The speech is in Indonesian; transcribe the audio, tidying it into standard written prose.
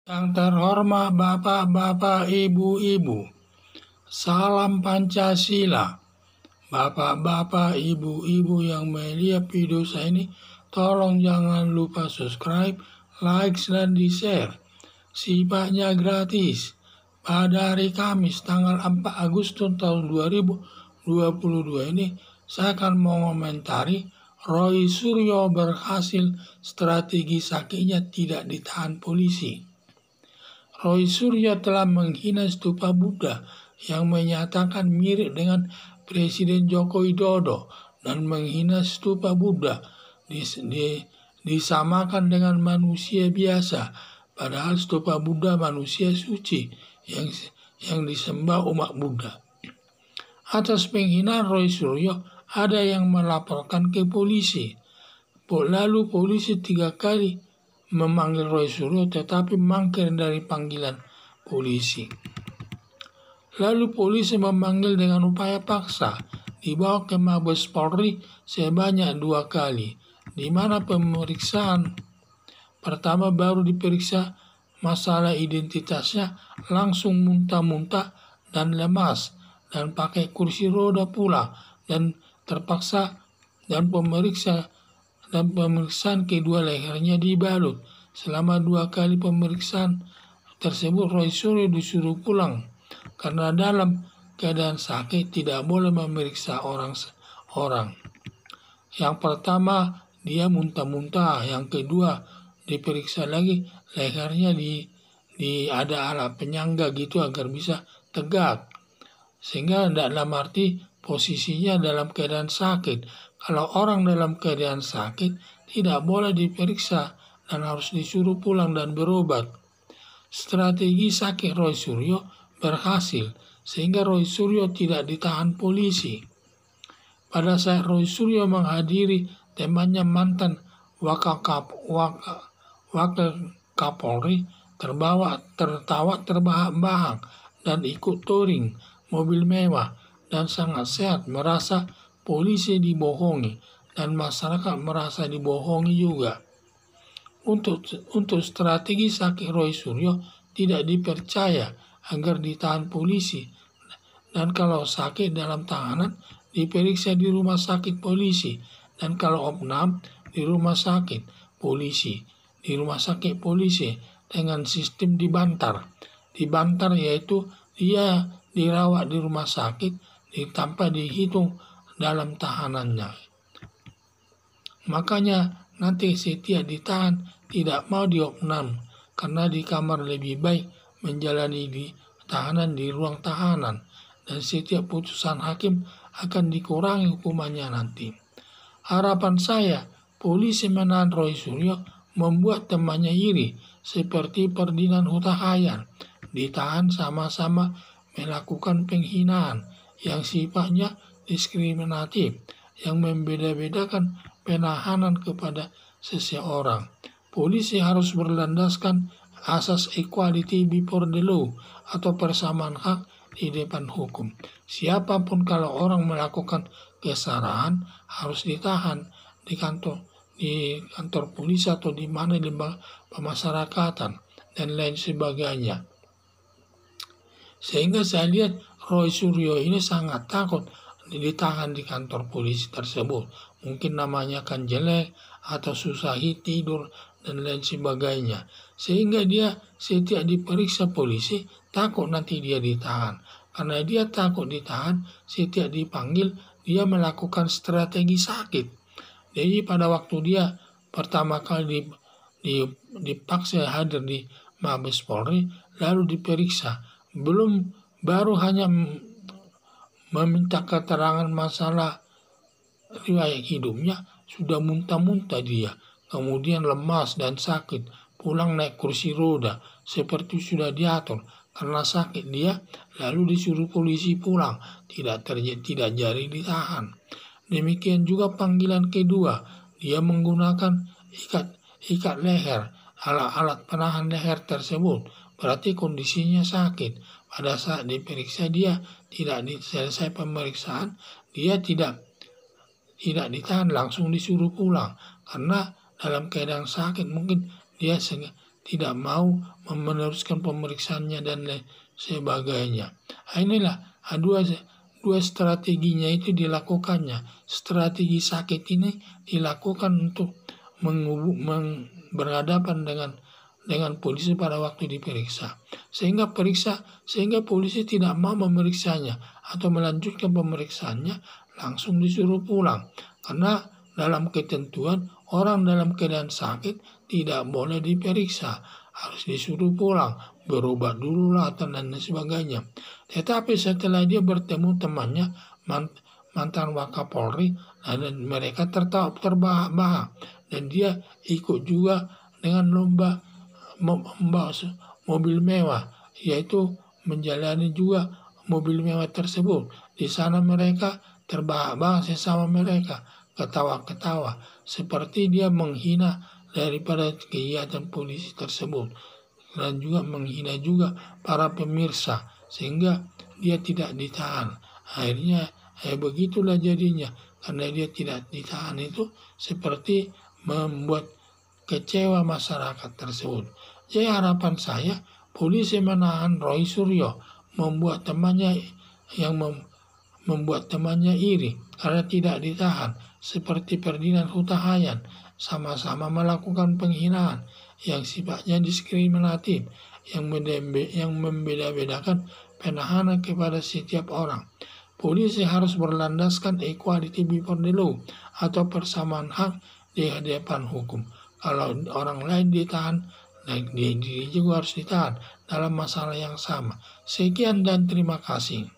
Yang terhormat Bapak-Bapak, Ibu-Ibu, salam Pancasila. Bapak-Bapak, Ibu-Ibu yang melihat video saya ini, tolong jangan lupa subscribe, like, dan di-share. Sifatnya gratis. Pada hari Kamis tanggal 4 Agustus tahun 2022 ini, saya akan mengomentari Roy Suryo berhasil strategi sakitnya tidak ditahan polisi. Roy Suryo telah menghina stupa Buddha yang menyatakan mirip dengan Presiden Joko Widodo dan menghina stupa Buddha disamakan dengan manusia biasa, padahal stupa Buddha manusia suci yang disembah umat Buddha. Atas penghinaan Roy Suryo, ada yang melaporkan ke polisi. Lalu polisi 3 kali memanggil Roy Suryo tetapi mangkir dari panggilan polisi. Lalu polisi memanggil dengan upaya paksa, dibawa ke Mabes Polri sebanyak 2 kali, di mana pemeriksaan pertama baru diperiksa masalah identitasnya, langsung muntah-muntah dan lemas dan pakai kursi roda pula dan terpaksa pemeriksaan kedua lehernya dibalut. Selama 2 kali pemeriksaan tersebut Roy Suryo disuruh pulang karena dalam keadaan sakit tidak boleh memeriksa orang. Yang pertama dia muntah-muntah, yang kedua diperiksa lagi lehernya ada alat penyangga gitu agar bisa tegak, sehingga dalam arti posisinya dalam keadaan sakit. Kalau orang dalam keadaan sakit tidak boleh diperiksa dan harus disuruh pulang dan berobat. Strategi sakit Roy Suryo berhasil sehingga Roy Suryo tidak ditahan polisi. Pada saat Roy Suryo menghadiri temannya mantan wakil Kapolri tertawa terbahak-bahak dan ikut touring mobil mewah dan sangat sehat, merasa polisi dibohongi dan masyarakat merasa dibohongi juga. Untuk strategi sakit Roy Suryo tidak dipercaya agar ditahan polisi, dan kalau sakit dalam tahanan diperiksa di rumah sakit polisi, dan kalau opnam di rumah sakit polisi. Di rumah sakit polisi dengan sistem dibantar yaitu dia dirawat di rumah sakit tanpa dihitung dalam tahanannya. Makanya nanti setiap ditahan tidak mau diopnam karena di kamar lebih baik menjalani di tahanan di ruang tahanan, dan setiap putusan hakim akan dikurangi hukumannya nanti. Harapan saya polisi menahan Roy Suryo membuat temannya iri seperti Ferdinand Huta Hayan, ditahan sama-sama melakukan penghinaan yang sifatnya diskriminatif, yang membeda-bedakan penahanan kepada seseorang. Polisi harus berlandaskan asas equality before the law atau persamaan hak di depan hukum. Siapapun kalau orang melakukan kesalahan harus ditahan di kantor polisi atau di mana lembaga pemasyarakatan dan lain sebagainya. Sehingga saya lihat Roy Suryo ini sangat takut ditahan di kantor polisi tersebut. Mungkin namanya kan jelek atau susah tidur dan lain sebagainya. Sehingga dia setiap diperiksa polisi takut nanti dia ditahan. Karena dia takut ditahan, setiap dipanggil dia melakukan strategi sakit. Jadi pada waktu dia pertama kali dipaksa hadir di Mabes Polri lalu diperiksa, baru hanya meminta keterangan masalah riwayat hidupnya sudah muntah-muntah dia, kemudian lemas dan sakit, pulang naik kursi roda seperti sudah diatur karena sakit dia, lalu disuruh polisi pulang, tidak jadi ditahan. Demikian juga panggilan kedua, dia menggunakan ikat leher, alat penahan leher tersebut, berarti kondisinya sakit. Pada saat diperiksa dia tidak selesai pemeriksaan, dia tidak ditahan, langsung disuruh pulang karena dalam keadaan sakit mungkin dia tidak mau meneruskan pemeriksaannya dan lain sebagainya. Inilah dua strateginya itu dilakukannya. Strategi sakit ini dilakukan untuk berhadapan dengan polisi pada waktu diperiksa. Sehingga polisi tidak mau memeriksanya atau melanjutkan pemeriksaannya, langsung disuruh pulang. Karena dalam ketentuan orang dalam keadaan sakit tidak boleh diperiksa, harus disuruh pulang, berobat dulu lah dan sebagainya. Tetapi setelah dia bertemu temannya mantan Wakapolri, dan mereka terbahak-bahak dan dia ikut juga dengan lomba membawa mobil mewah, yaitu menjalani juga mobil mewah tersebut. Di sana mereka terbahak-bahak sesama mereka, ketawa-ketawa, seperti dia menghina daripada kegiatan polisi tersebut, dan juga menghina juga para pemirsa, sehingga dia tidak ditahan. Akhirnya begitulah jadinya, karena dia tidak ditahan itu seperti membuat kecewa masyarakat tersebut. Jadi harapan saya polisi menahan Roy Suryo membuat temannya iri karena tidak ditahan, seperti Ferdinand Huta Hayan sama-sama melakukan penghinaan yang sifatnya diskriminatif, yang membeda-bedakan penahanan kepada setiap orang. Polisi harus berlandaskan equality before the law atau persamaan hak di hadapan hukum. Kalau orang lain ditahan, diri juga harus ditahan dalam masalah yang sama. Sekian dan terima kasih.